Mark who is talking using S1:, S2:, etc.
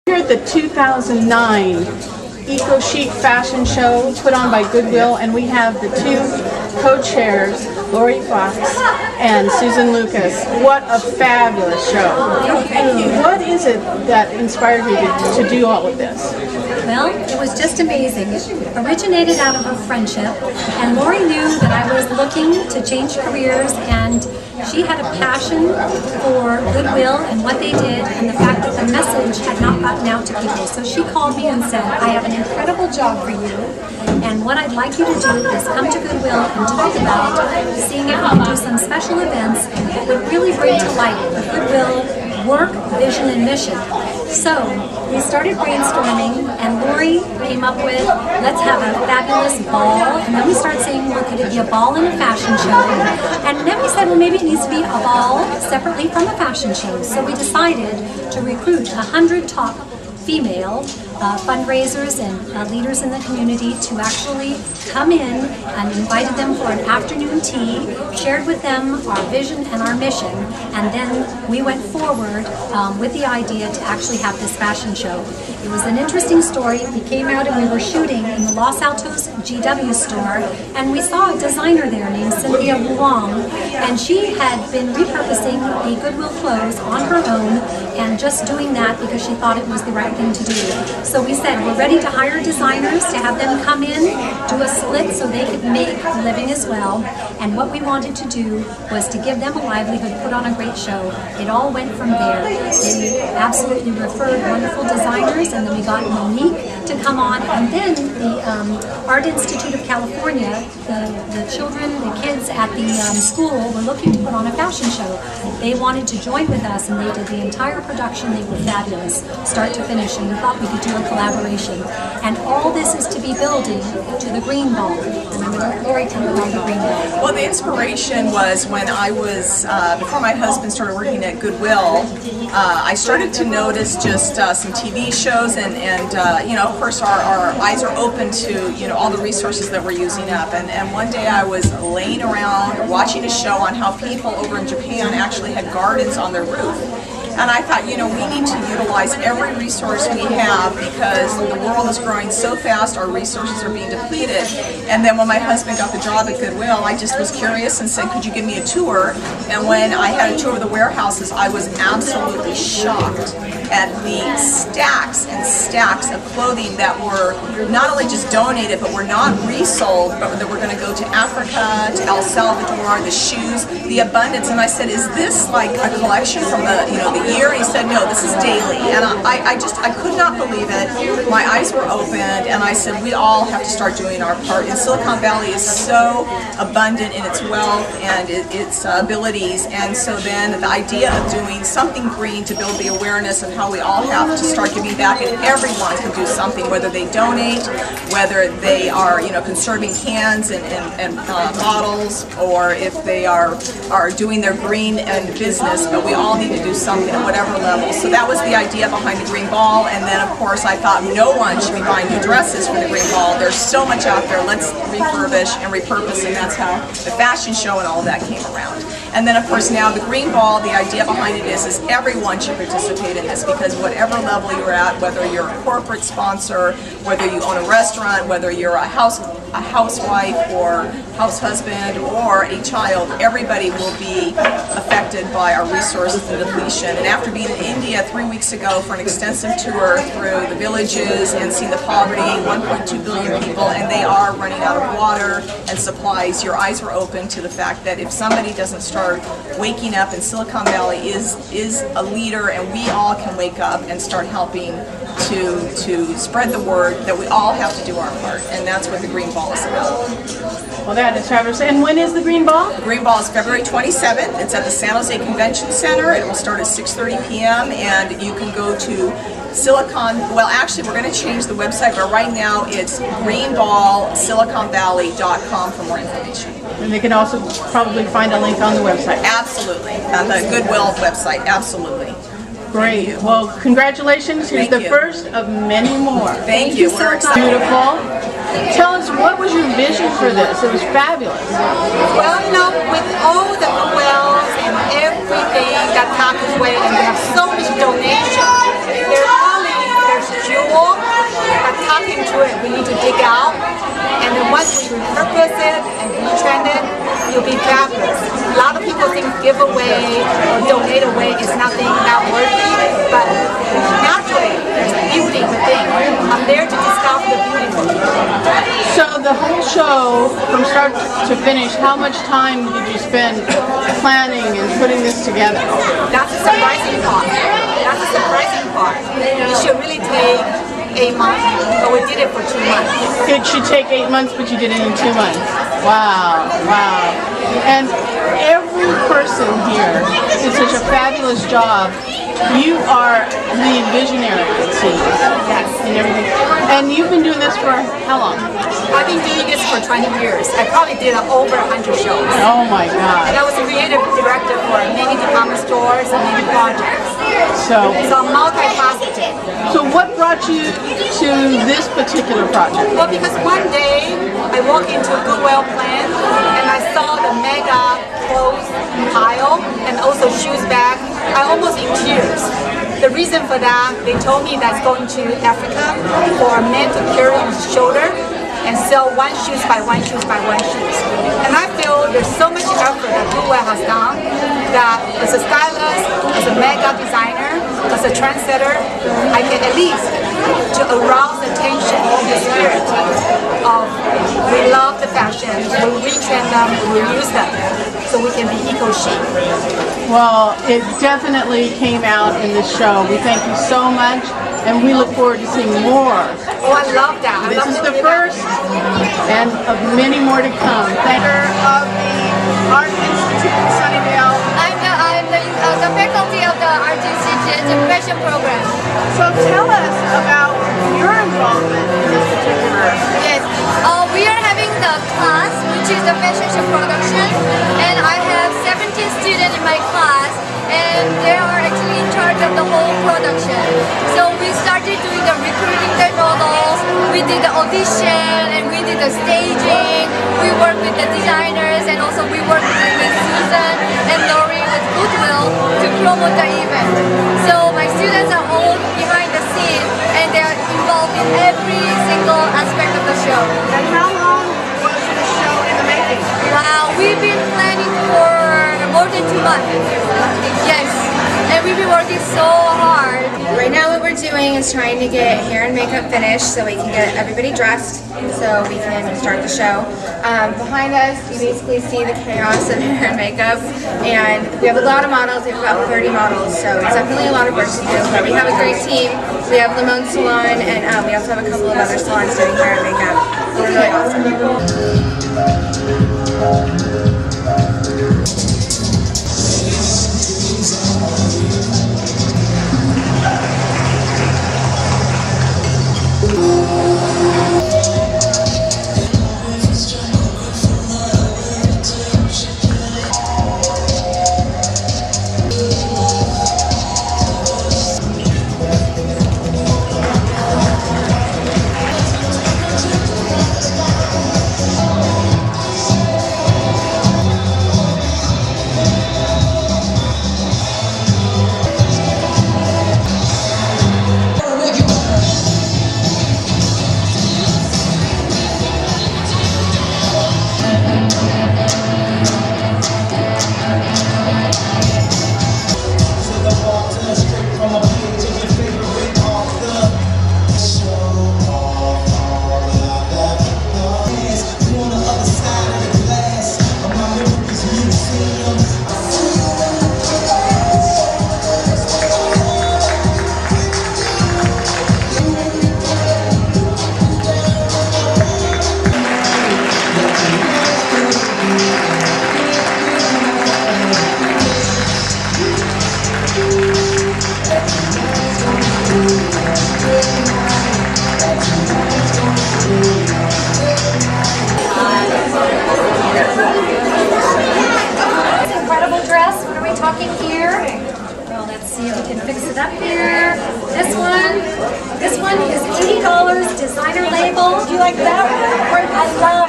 S1: Here at the 2009 Eco-chic fashion show put on by Goodwill, and we have the two co-chairs, Lori Fox and Susan Lucas. What a fabulous show. What is it that inspired you to do all of this?
S2: Well, it was just amazing. It originated out of a friendship, and Lori knew that I was looking to change careers, and she had a passion for Goodwill and what they did and the fact that the message had not gotten out to people. So she called me and said, I have an incredible job for you, and what I'd like you to do is come to Goodwill and talk about seeing if we can do some special events that would really bring to light the Goodwill work, vision, and mission. So we started brainstorming, and Lori came up with, let's have a fabulous ball, and then we started saying, well, could it be a ball and a fashion show? And then we said, well, maybe it needs to be a ball separately from a fashion show. So we decided to recruit 100 top female fundraisers and leaders in the community to actually come in, and invited them for an afternoon tea, shared with them our vision and our mission, and then we went forward with the idea to actually have this fashion show. It was an interesting story. We came out and we were shooting in the Los Altos GW store, and we saw a designer there named Cynthia Wong, and she had been repurposing the Goodwill clothes on her own and just doing that because she thought it was the right thing to do. So we said, we're ready to hire designers to have them come in, do a split so they could make a living as well. And what we wanted to do was to give them a livelihood, put on a great show. It all went from there. They absolutely referred wonderful designers, and then we got Monique to come on, and then the Art Institute of California, the children, the kids at the school were looking to put on a fashion show. They wanted to join with us, and they did the entire production. They were fabulous, start to finish, and we thought we could do a collaboration. And all this is to be building to the Green Ball. And I'm going to let Lori tell you about the Green Ball.
S3: Well, the inspiration was when I was, before my husband started working at Goodwill, I started to notice just some TV shows, and you know, of course our eyes are open to, you know, all the resources that we're using up. And one day I was laying around watching a show on how people over in Japan actually had gardens on their roof. And I thought, you know, we need to utilize every resource we have because the world is growing so fast, our resources are being depleted. And then when my husband got the job at Goodwill, I just was curious and said, could you give me a tour? And when I had a tour of the warehouses, I was absolutely shocked at the stacks and stacks of clothing that were not only just donated, but were not resold, but that were going to go to Africa, to El Salvador, the shoes, the abundance. And I said, is this like a collection from the, you know, the year? And he said, no, this is daily. And I could not believe it. My eyes were opened, and I said, we all have to start doing our part. And Silicon Valley is so abundant in its wealth and its abilities, and so then the idea of doing something green to build the awareness of how we all have to start giving back, and everyone can do something, whether they donate, whether they are, you know, conserving cans and bottles, or if they are doing their green and business, but we all need to do something at whatever level. So that was the idea behind the Green Ball, and then of course I thought no one should be buying new dresses for the Green Ball. There's so much out there, let's refurbish and repurpose, and that's how the fashion show and all of that came around. And then of course now the Green Ball, the idea behind it is everyone should participate in this, because whatever level you're at, whether you're a corporate sponsor, whether you own a restaurant, whether you're a housewife or house husband or a child, everybody will be affected by our resources and depletion. And after being in India 3 weeks ago for an extensive tour through the villages and seeing the poverty, 1.2 billion people, and they are running out of water and supplies, your eyes were open to the fact that if somebody doesn't start waking up, and Silicon Valley is a leader, and we all can wake up and start helping to spread the word that we all have to do our part, and that's what the Green Ball is about.
S1: Well, that is fabulous. And when is the Green Ball?
S3: The Green Ball is February 27th. It's at the San Jose Convention Center. It will start at 6:30 p.m. and you can go to well, actually we're going to change the website, but right now it's greenballsiliconvalley.com for more information.
S1: And they can also probably find a link on the website.
S3: Absolutely, on the Goodwill website, absolutely.
S1: Great. Well, congratulations. Here's the first of many more.
S3: Thank you. We're excited.
S1: Beautiful. Tell us, what was your vision for this? It was fabulous.
S4: Well, you know, with all the Goodwills and everything that happens with, and we have so much donations, there's really give away or donate away is nothing that worthy, but naturally there's beauty within. I'm there to discover the beautiful.
S1: So the whole show, from start to finish, how much time did you spend planning and putting this together?
S4: That's the surprising part. That's the surprising part. It should really take 8 months, but we did it for 2 months.
S1: It should take 8 months, but you did it in 2 months. Wow, wow. And every person here did such a fabulous job. You are the visionary, it seems.
S4: Yes.
S1: And everything. And you've been doing this for how long?
S4: I've been doing this for 20 years. I probably did over 100 shows.
S1: Oh my God.
S4: And I was a creative director for many department stores and many projects.
S1: So
S4: I'm multifaceted.
S1: So what brought you to this particular project?
S4: Well, because one day I walked into a Goodwill plant and I saw the mega clothes pile and also shoes bag. I almost in tears. The reason for that, they told me that's going to Africa for a man to carry on his shoulder and sell one shoes by one shoes by one shoes. And I feel there's so much effort that Goodwill has done that as a stylist, as a mega designer, as a trendsetter, I can at least to arouse attention and the spirit of we love the fashion, we retrend them, we use them, so we can be eco-chic.
S1: Well, it definitely came out in this show. We thank you so much, and we look forward to seeing more.
S4: Oh, I love that.
S1: This is the first, and of many more to come. Thank you of the Art Institute in Sunnyvale.
S5: I'm the faculty of the Art Institute Fashion Program.
S1: So tell us about your involvement in this particular.
S5: Yes, we are having the class, which is the fashion show production, and I have 17 students in my class, and they are actually in charge of the whole production. So we started doing the recruiting the models, we did the audition, and we did the staging, we worked with the designers, and also we worked with Susan and Lori with Goodwill to promote the event. So my students are all behind the scene, and they are involved in every single aspect of the show.
S1: And how long was the show in the making?
S5: Wow, we've been planning for more than 2 months. Yes, and we've been working so hard.
S6: Right now what we're doing is trying to get hair and makeup finished so we can get everybody dressed so we can start the show. Behind us you basically see the chaos of hair and makeup, and we have a lot of models. We have about 30 models, so it's definitely a lot of work to do, but we have a great team. We have Limon Salon, and we also have a couple of other salons doing hair and makeup. It's really awesome.
S2: talking here. Well, let's see if we can fix it up here. This one is $80, designer label. Do you like that one? I love